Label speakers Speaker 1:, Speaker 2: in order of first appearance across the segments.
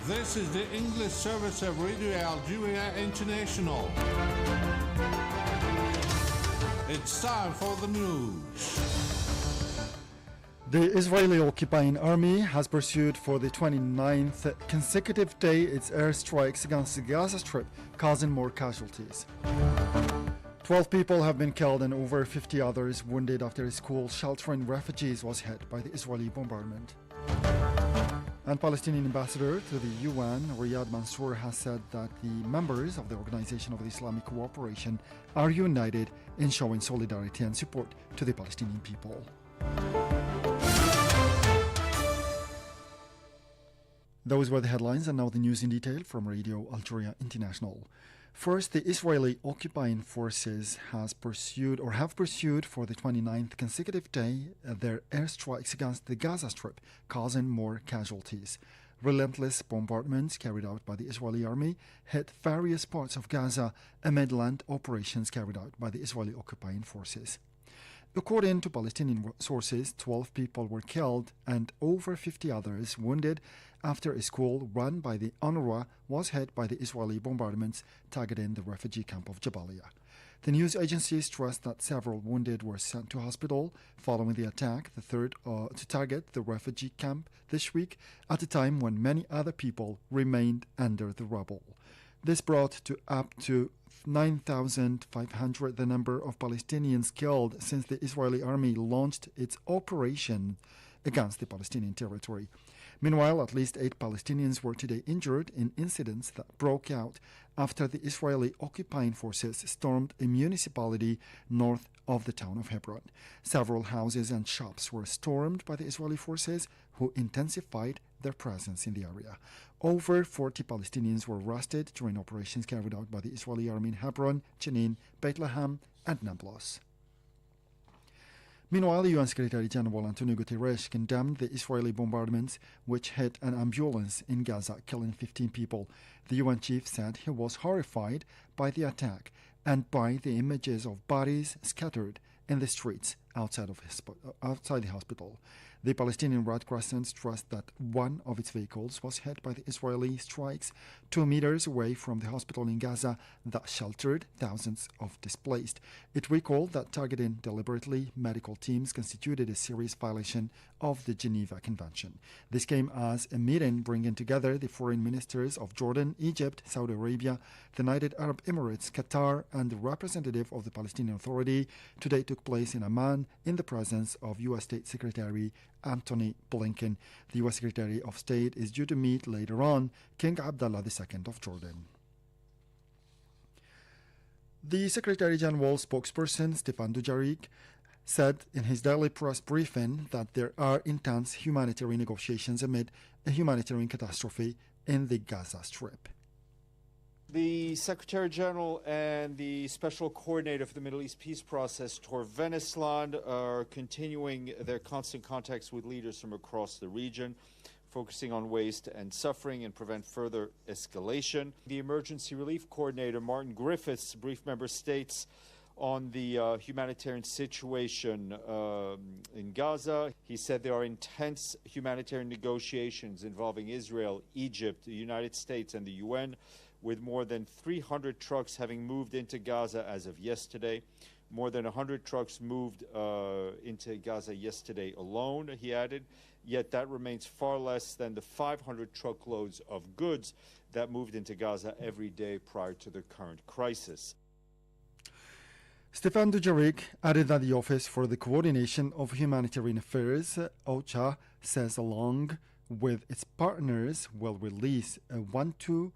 Speaker 1: This is the English service of Radio Algeria International. It's time for the news.
Speaker 2: The Israeli occupying army has pursued for the 29th consecutive day its airstrikes against the Gaza Strip, causing more casualties. 12 people have been killed and over 50 others wounded after a school sheltering refugees was hit by the Israeli bombardment. And Palestinian ambassador to the UN, Riyad Mansour, has said that the members of the Organization of the Islamic Cooperation are united in showing solidarity and support to the Palestinian people. Those were the headlines, and now the news in detail from Radio Algeria International. First, the Israeli occupying forces have pursued for the 29th consecutive day their airstrikes against the Gaza Strip, causing more casualties. Relentless bombardments carried out by the Israeli army hit various parts of Gaza amid land operations carried out by the Israeli occupying forces. According to Palestinian sources, 12 people were killed and over 50 others wounded after a school run by the UNRWA was hit by the Israeli bombardments targeting the refugee camp of Jabalia. The news agency stressed that several wounded were sent to hospital following the attack, the third to target the refugee camp this week, at a time when many other people remained under the rubble. This brought to up to 9,500 the number of Palestinians killed since the Israeli army launched its operation against the Palestinian territory. Meanwhile, at least 8 Palestinians were today injured in incidents that broke out after the Israeli occupying forces stormed a municipality north of the town of Hebron. Several houses and shops were stormed by the Israeli forces, who intensified their presence in the area. Over 40 Palestinians were arrested during operations carried out by the Israeli army in Hebron, Jenin, Bethlehem, and Nablus. Meanwhile, the UN Secretary General Antonio Guterres condemned the Israeli bombardments which hit an ambulance in Gaza, killing 15 people. The UN chief said he was horrified by the attack and by the images of bodies scattered in the streets outside the hospital. The Palestinian Red Crescent stressed that one of its vehicles was hit by the Israeli strikes 2 meters away from the hospital in Gaza that sheltered thousands of displaced. It recalled that targeting deliberately medical teams constituted a serious violation of the Geneva Convention. This came as a meeting bringing together the foreign ministers of Jordan, Egypt, Saudi Arabia, the United Arab Emirates, Qatar, and the representative of the Palestinian Authority today took place in Amman in the presence of U.S. State Secretary Antony Blinken. The U.S. Secretary of State is due to meet later on King Abdullah II of Jordan. The Secretary General spokesperson Stéphane Dujarric said in his daily press briefing that there are intense humanitarian negotiations amid a humanitarian catastrophe in the Gaza Strip.
Speaker 3: The Secretary General and the Special Coordinator for the Middle East Peace Process, Tor Venesland, are continuing their constant contacts with leaders from across the region, focusing on ways to end suffering and prevent further escalation. The Emergency Relief Coordinator, Martin Griffiths, briefed member states on the humanitarian situation in Gaza. He said there are intense humanitarian negotiations involving Israel, Egypt, the United States, and the UN, with more than 300 trucks having moved into Gaza as of yesterday. More than 100 trucks moved into Gaza yesterday alone, he added, yet that remains far less than the 500 truckloads of goods that moved into Gaza every day prior to the current crisis.
Speaker 2: Stéphane Dujarric added that the Office for the Coordination of Humanitarian Affairs, OCHA, says along with its partners will release a $1.2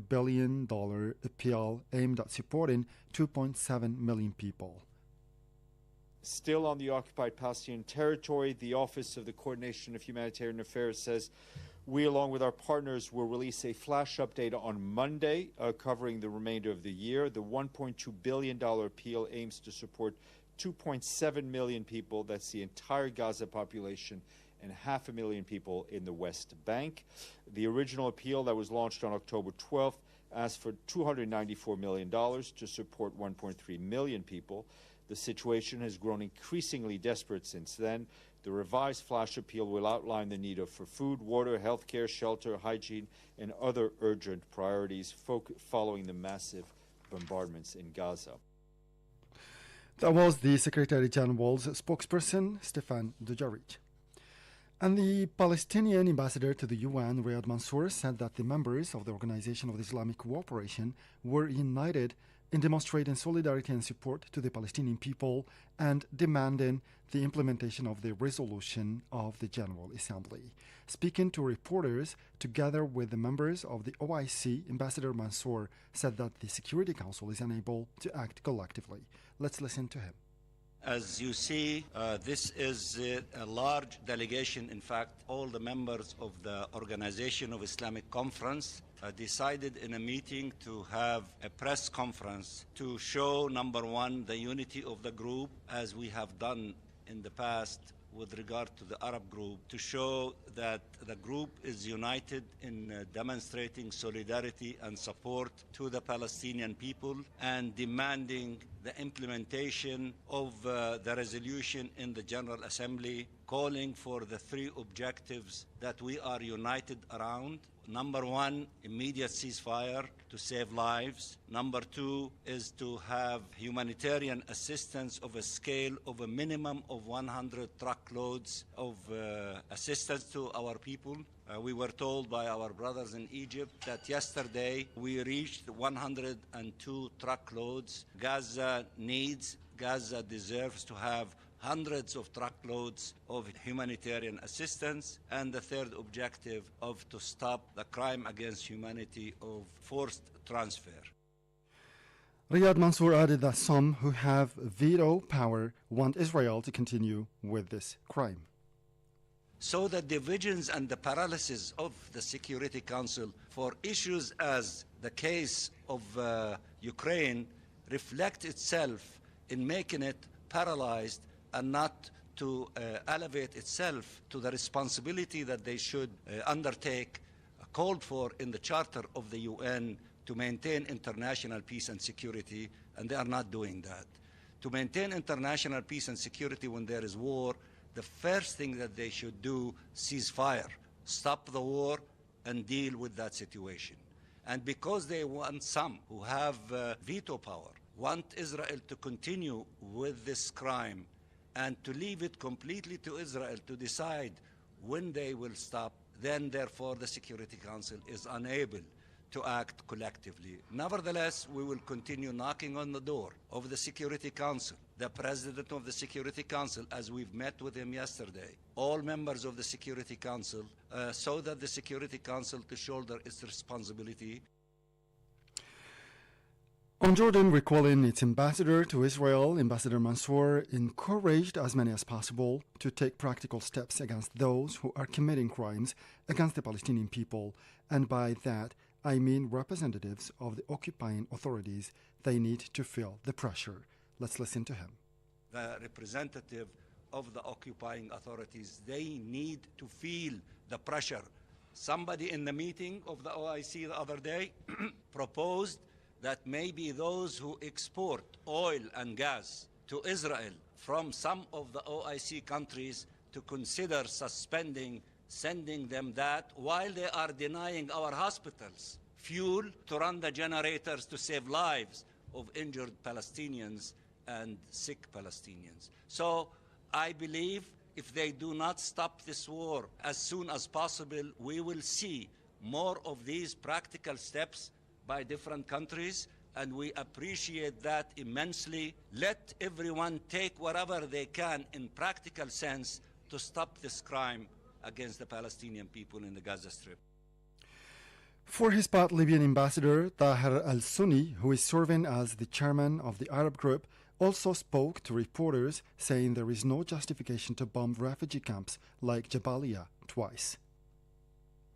Speaker 2: billion appeal aimed at supporting 2.7 million people.
Speaker 3: Still on the occupied Palestinian territory, the Office of the Coordination of Humanitarian Affairs says we, along with our partners, will release a flash update on Monday covering the remainder of the year. The $1.2 billion appeal aims to support 2.7 million people. That's the entire Gaza population and 500,000 people in the West Bank. The original appeal that was launched on October 12th asked for $294 million to support 1.3 million people. The situation has grown increasingly desperate since then. The revised flash appeal will outline the need for food, water, healthcare, shelter, hygiene, and other urgent priorities following the massive bombardments in Gaza.
Speaker 2: That was the Secretary General's spokesperson, Stefan Dujarric. And the Palestinian ambassador to the UN, Riyad Mansour, said that the members of the Organization of the Islamic Cooperation were united in demonstrating solidarity and support to the Palestinian people and demanding the implementation of the resolution of the General Assembly. Speaking to reporters together with the members of the OIC, Ambassador Mansour said that the Security Council is unable to act collectively. Let's listen to him.
Speaker 4: As you see, this is a large delegation. In fact, all the members of the Organization of Islamic Conference decided in a meeting to have a press conference to show, number one, the unity of the group, as we have done in the past with regard to the Arab group, to show that the group is united in demonstrating solidarity and support to the Palestinian people and demanding the implementation of the resolution in the General Assembly, calling for the three objectives that we are united around. Number one, immediate ceasefire to save lives. Number two is to have humanitarian assistance of a scale of a minimum of 100 truckloads of assistance to our people. We were told by our brothers in Egypt that yesterday we reached 102 truckloads. Gaza deserves to have hundreds of truckloads of humanitarian assistance, and the third objective of to stop the crime against humanity of forced transfer.
Speaker 2: Riyad Mansour added that some who have veto power want Israel to continue with this crime.
Speaker 4: So the divisions and the paralysis of the Security Council for issues as the case of Ukraine reflect itself in making it paralyzed and not to elevate itself to the responsibility that they should undertake, called for in the Charter of the UN to maintain international peace and security, and they are not doing that. To maintain international peace and security when there is war, the first thing that they should do, ceasefire, stop the war and deal with that situation. And because they want some who have veto power, want Israel to continue with this crime and to leave it completely to Israel to decide when they will stop, then therefore the Security Council is unable to act collectively. Nevertheless, we will continue knocking on the door of the Security Council, the President of the Security Council, as we've met with him yesterday, all members of the Security Council, so that the Security Council to shoulder its responsibility.
Speaker 2: On Jordan recalling its ambassador to Israel, Ambassador Mansour encouraged as many as possible to take practical steps against those who are committing crimes against the Palestinian people, and by that I mean representatives of the occupying authorities. They need to feel the pressure. Let's listen to him.
Speaker 4: The representative of the occupying authorities, they need to feel the pressure. Somebody in the meeting of the OIC the other day proposed that maybe those who export oil and gas to Israel from some of the OIC countries to consider sending them that while they are denying our hospitals fuel to run the generators to save lives of injured Palestinians and sick Palestinians. So I believe if they do not stop this war as soon as possible, we will see more of these practical steps by different countries, and we appreciate that immensely. Let everyone take whatever they can in practical sense to stop this crime against the Palestinian people in the Gaza Strip.
Speaker 2: For his part, Libyan ambassador Tahir al-Sunni, who is serving as the chairman of the Arab group, also spoke to reporters saying there is no justification to bomb refugee camps like Jabalia twice.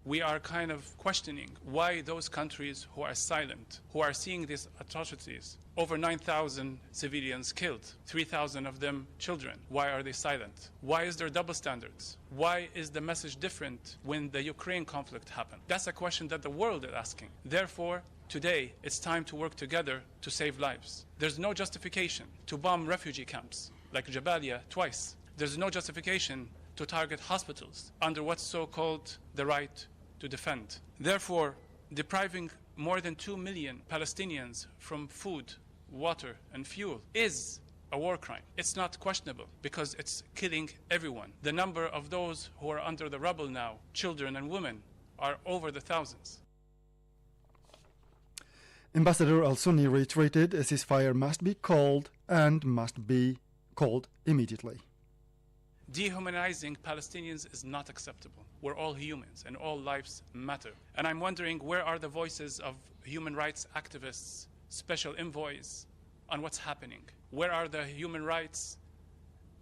Speaker 5: We are kind of questioning why those countries who are silent, who are seeing these atrocities, over 9,000 civilians killed, 3,000 of them children, why are they silent? Why is there double standards? Why is the message different when the Ukraine conflict happened? That's a question that the world is asking. Therefore, today, it's time to work together to save lives. There's no justification to bomb refugee camps like Jabalia twice. There's no justification to target hospitals under what's so-called the right to defend. Therefore, depriving more than 2 million Palestinians from food, water, and fuel is a war crime. It's not questionable because it's killing everyone. The number of those who are under the rubble now, children and women, are over the thousands.
Speaker 2: Ambassador al-Sunni reiterated a ceasefire must be called and must be called immediately.
Speaker 5: Dehumanizing Palestinians is not acceptable. We're all humans and all lives matter. And I'm wondering, where are the voices of human rights activists, special envoys on what's happening? Where are the human rights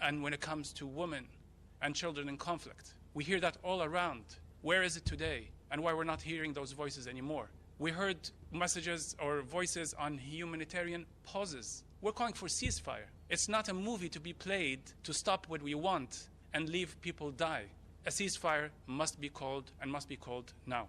Speaker 5: and when it comes to women and children in conflict? We hear that all around. Where is it today? And why we're not hearing those voices anymore? We heard messages or voices on humanitarian pauses. We're calling for ceasefire. It's not a movie to be played to stop what we want and leave people die. A ceasefire must be called and must be called now.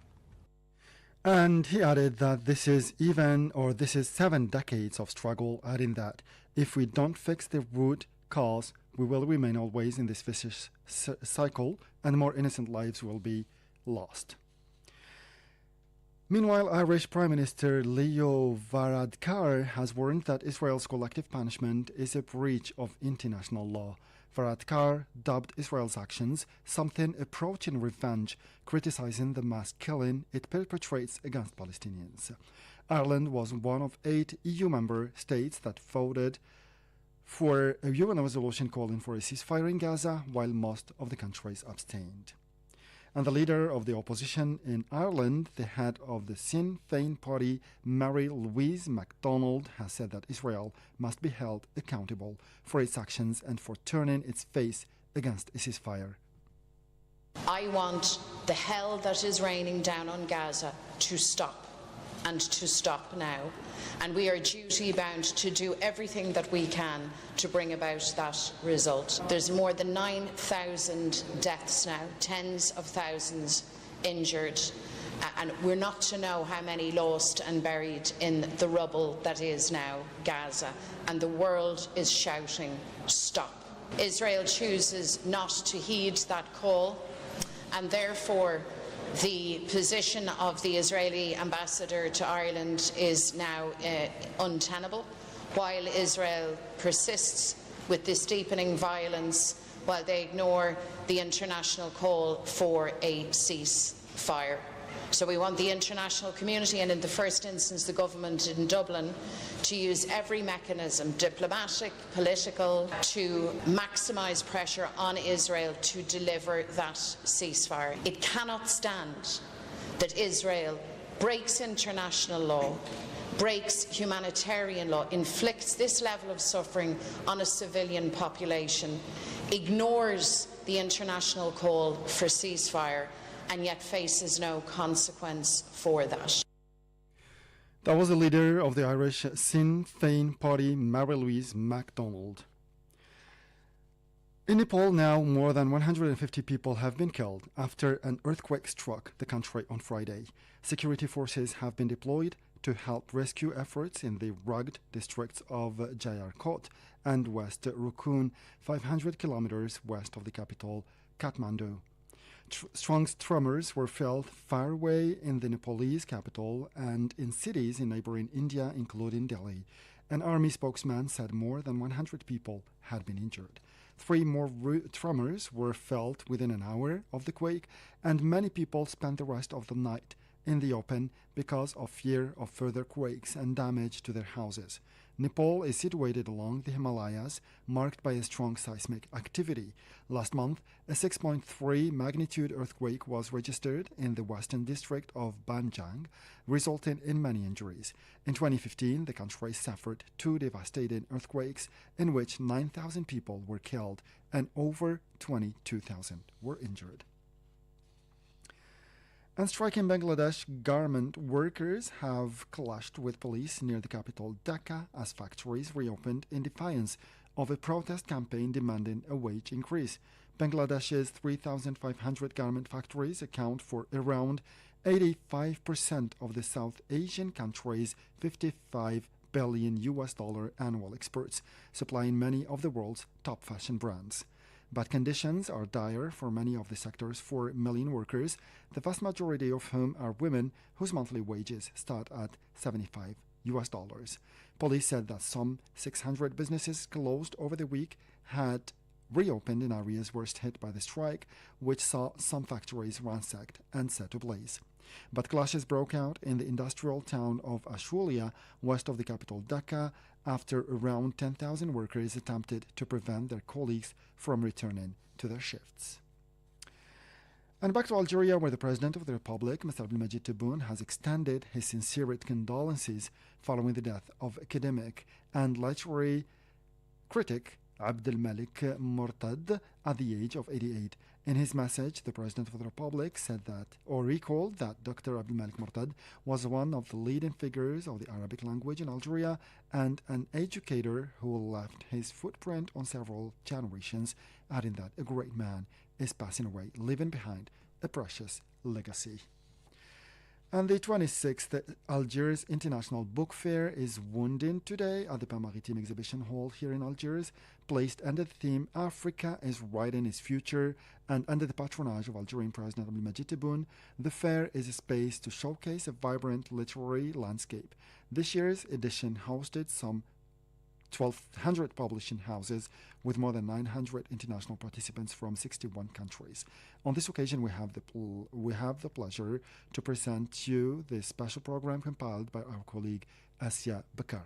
Speaker 2: And he added that this is 7 decades of struggle, adding that if we don't fix the root cause, we will remain always in this vicious cycle and more innocent lives will be lost. Meanwhile, Irish Prime Minister Leo Varadkar has warned that Israel's collective punishment is a breach of international law. Varadkar dubbed Israel's actions something approaching revenge, criticizing the mass killing it perpetrates against Palestinians. Ireland was one of 8 EU member states that voted for a UN resolution calling for a ceasefire in Gaza, while most of the countries abstained. And the leader of the opposition in Ireland, the head of the Sinn Féin party, Mary-Louise MacDonald, has said that Israel must be held accountable for its actions and for turning its face against a ceasefire.
Speaker 6: I want the hell that is raining down on Gaza to stop, and to stop now. And we are duty-bound to do everything that we can to bring about that result. There's more than 9,000 deaths now, tens of thousands injured, and we're not to know how many lost and buried in the rubble that is now Gaza. And the world is shouting, stop. Israel chooses not to heed that call, and therefore the position of the Israeli ambassador to Ireland is now untenable, while Israel persists with this deepening violence, while they ignore the international call for a ceasefire. So we want the international community, and in the first instance the government in Dublin, to use every mechanism, diplomatic, political, to maximise pressure on Israel to deliver that ceasefire. It cannot stand that Israel breaks international law, breaks humanitarian law, inflicts this level of suffering on a civilian population, ignores the international call for ceasefire, and yet faces no consequence for that.
Speaker 2: That was the leader of the Irish Sinn Féin party, Mary-Louise MacDonald. In Nepal now, more than 150 people have been killed after an earthquake struck the country on Friday. Security forces have been deployed to help rescue efforts in the rugged districts of Jayarkot and West Rukun, 500 kilometers west of the capital, Kathmandu. Strong tremors were felt far away in the Nepalese capital and in cities in neighboring India, including Delhi. An army spokesman said more than 100 people had been injured. 3 more tremors were felt within an hour of the quake, and many people spent the rest of the night in the open because of fear of further quakes and damage to their houses. Nepal is situated along the Himalayas, marked by a strong seismic activity. Last month, a 6.3 magnitude earthquake was registered in the western district of Banjang, resulting in many injuries. In 2015, the country suffered 2 devastating earthquakes in which 9,000 people were killed and over 22,000 were injured. And striking Bangladesh garment workers have clashed with police near the capital Dhaka as factories reopened in defiance of a protest campaign demanding a wage increase. Bangladesh's 3,500 garment factories account for around 85% of the South Asian country's $55 billion annual exports, supplying many of the world's top fashion brands. But conditions are dire for many of the sector's 4 million workers, the vast majority of whom are women whose monthly wages start at $75. Police said that some 600 businesses closed over the week had reopened in areas worst hit by the strike, which saw some factories ransacked and set ablaze. But clashes broke out in the industrial town of Ashulia, west of the capital Dhaka, after around 10,000 workers attempted to prevent their colleagues from returning to their shifts. And back to Algeria, where the President of the Republic, Mr. Abdelmadjid Tebboune, has extended his sincerest condolences following the death of academic and literary critic Abdelmalik Mortad at the age of 88. In his message, the President of the Republic said that, or recalled that Dr. Abdelmalik Mortad was one of the leading figures of the Arabic language in Algeria and an educator who left his footprint on several generations, adding that a great man is passing away, leaving behind a precious legacy. And the 26th Algiers International Book Fair is wounding today at the Pan Maritime Exhibition Hall here in Algiers, placed under the theme Africa is Writing Its Future, and under the patronage of Algerian President Abdelmadjid Tebboune. The fair is a space to showcase a vibrant literary landscape. This year's edition hosted some 1,200 publishing houses with more than 900 international participants from 61 countries. On this occasion, we have the pleasure to present you this special program compiled by our colleague Asya Bakar.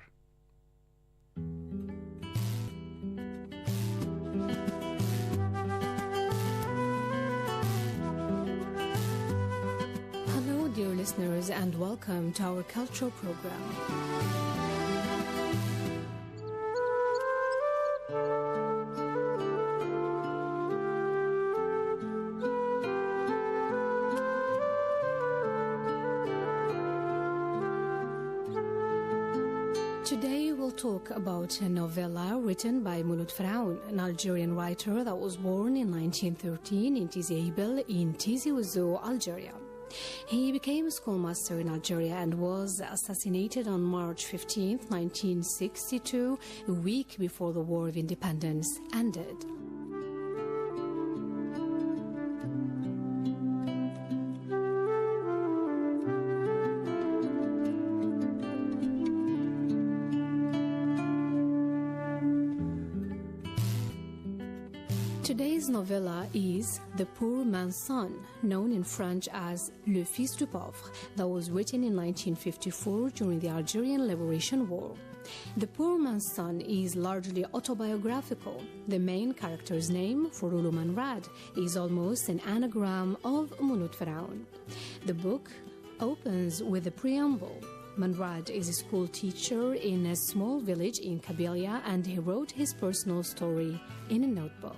Speaker 7: Hello, dear listeners, and welcome to our cultural program. Today we'll talk about a novella written by Mouloud Faraoun, an Algerian writer that was born in 1913 in Tizi Ibel in Tizi Ouzou, Algeria. He became a schoolmaster in Algeria and was assassinated on March 15, 1962, a week before the War of Independence ended. Today's novella is The Poor Man's Son, known in French as Le Fils du Pauvre, that was written in 1954 during the Algerian Liberation War. The Poor Man's Son is largely autobiographical. The main character's name, Foroulou Manrad, is almost an anagram of Mouloud Faraoun. The book opens with a preamble. Manrad is a school teacher in a small village in Kabylia, and he wrote his personal story in a notebook.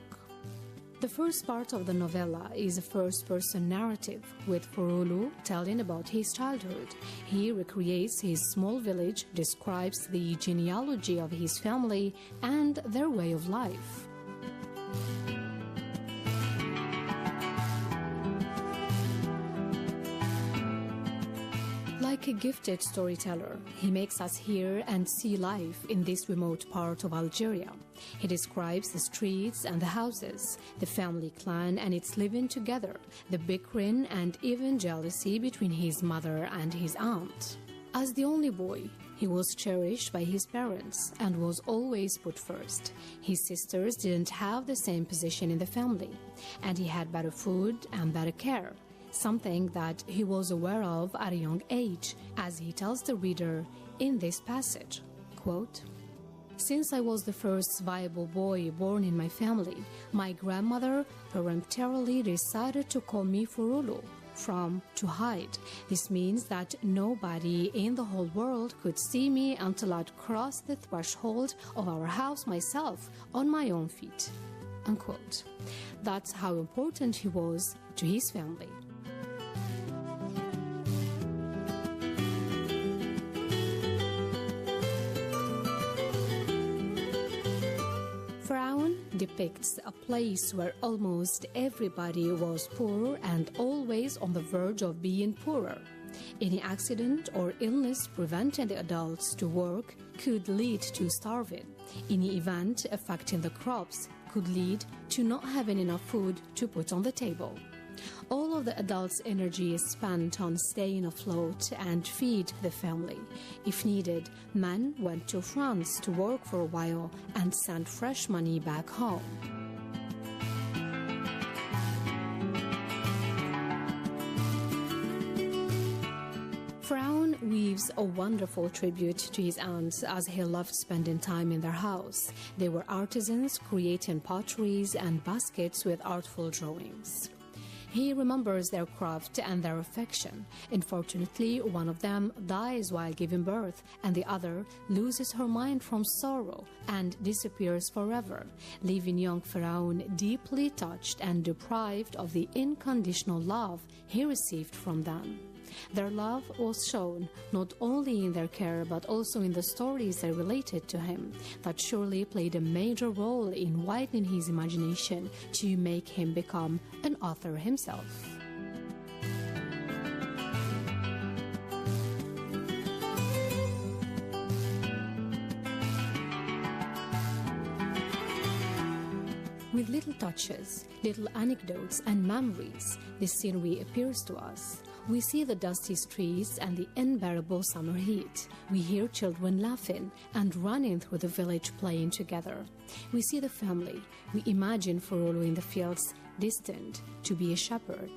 Speaker 7: The first part of the novella is a first-person narrative, with Foroulou telling about his childhood. He recreates his small village, describes the genealogy of his family and their way of life. Like a gifted storyteller, he makes us hear and see life in this remote part of Algeria. He describes the streets and the houses, the family clan and its living together, the bickering and even jealousy between his mother and his aunt. As the only boy, he was cherished by his parents and was always put first. His sisters didn't have the same position in the family, and he had better food and better care, something that he was aware of at a young age, as he tells the reader in this passage, quote, "Since I was the first viable boy born in my family, my grandmother peremptorily decided to call me Foroulou, from to hide. This means that nobody in the whole world could see me until I'd crossed the threshold of our house myself on my own feet." Unquote. That's how important he was to his family. Faraoun depicts a place where almost everybody was poor and always on the verge of being poorer. Any accident or illness preventing the adults to work could lead to starving. Any event affecting the crops could lead to not having enough food to put on the table. All of the adults' energy is spent on staying afloat and feed the family. If needed, men went to France to work for a while and sent fresh money back home. Faraon weaves a wonderful tribute to his aunts as he loved spending time in their house. They were artisans creating potteries and baskets with artful drawings. He remembers their craft and their affection. Unfortunately, one of them dies while giving birth, and the other loses her mind from sorrow and disappears forever, leaving young Faraon deeply touched and deprived of the unconditional love he received from them. Their love was shown not only in their care but also in the stories they related to him that surely played a major role in widening his imagination to make him become an author himself. With little touches, little anecdotes and memories, this scenery appears to us. We see the dusty streets and the unbearable summer heat. We hear children laughing and running through the village playing together. We see the family. We imagine Furulu in the fields, destined to be a shepherd.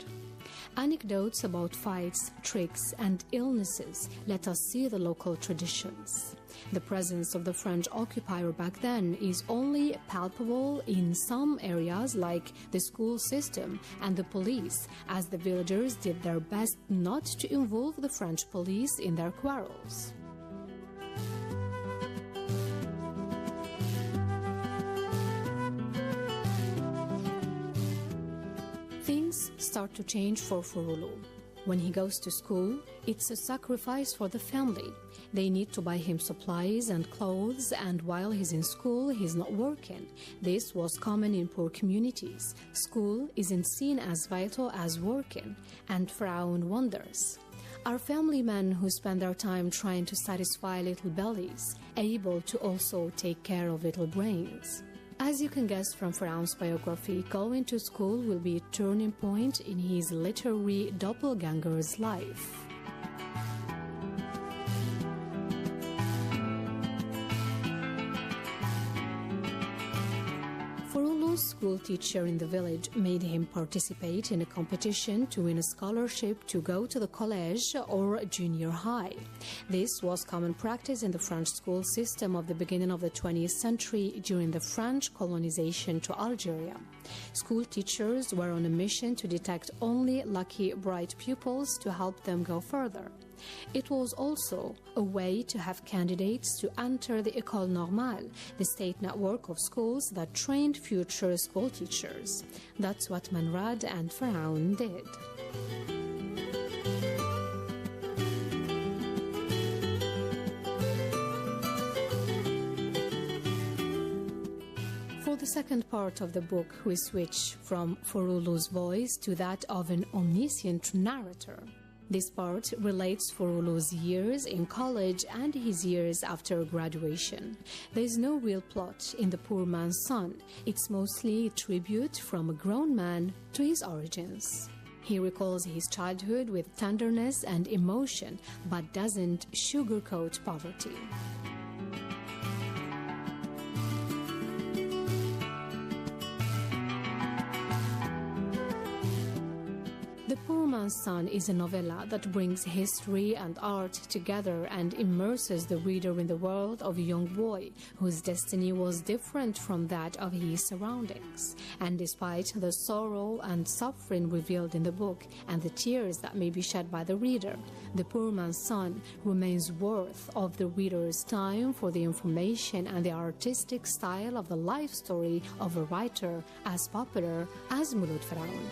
Speaker 7: Anecdotes about fights, tricks, and illnesses let us see the local traditions. The presence of the French occupier back then is only palpable in some areas like the school system and the police, as the villagers did their best not to involve the French police in their quarrels. Things start to change for Furulu. When he goes to school, it's a sacrifice for the family. They need to buy him supplies and clothes, and while he's in school, he's not working. This was common in poor communities. School isn't seen as vital as working, and Faraon wonders. Are family men who spend their time trying to satisfy little bellies able to also take care of little brains? As you can guess from Faraon's biography, going to school will be a turning point in his literary doppelganger's life. Furulu's school teacher in the village made him participate in a competition to win a scholarship to go to the college or junior high. This was common practice in the French school system of the beginning of the 20th century during the French colonization to Algeria. School teachers were on a mission to detect only lucky, bright pupils to help them go further. It was also a way to have candidates to enter the École Normale, the state network of schools that trained future school teachers. That's what Menrad and Faraon did. For the second part of the book, we switch from Furulu's voice to that of an omniscient narrator. This part relates Furulu's years in college and his years after graduation. There is no real plot in The Poor Man's Son. It's mostly a tribute from a grown man to his origins. He recalls his childhood with tenderness and emotion, but doesn't sugarcoat poverty. The Poor Man's Son is a novella that brings history and art together and immerses the reader in the world of a young boy whose destiny was different from that of his surroundings. And despite the sorrow and suffering revealed in the book and the tears that may be shed by the reader, The Poor Man's Son remains worth of the reader's time for the information and the artistic style of the life story of a writer as popular as Mulud Faraon.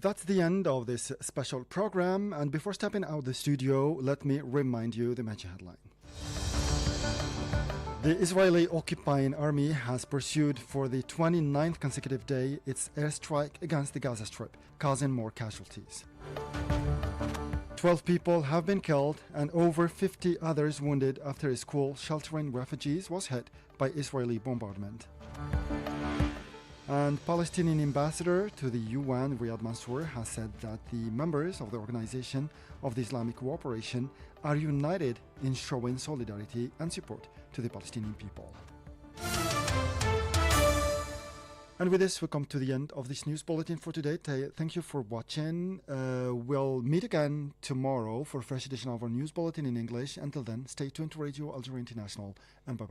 Speaker 2: That's the end of this special program, and before stepping out of the studio, let me remind you the major headline. The Israeli occupying army has pursued for the 29th consecutive day its airstrike against the Gaza Strip, causing more casualties. 12 people have been killed and over 50 others wounded after a school sheltering refugees was hit by Israeli bombardment. And Palestinian ambassador to the UN, Riyad Mansour, has said that the members of the Organization of the Islamic Cooperation are united in showing solidarity and support to the Palestinian people. And with this, we come to the end of this news bulletin for today. Thank you for watching. We'll meet again tomorrow for a fresh edition of our news bulletin in English. Until then, stay tuned to Radio Algeria International, and bye-bye.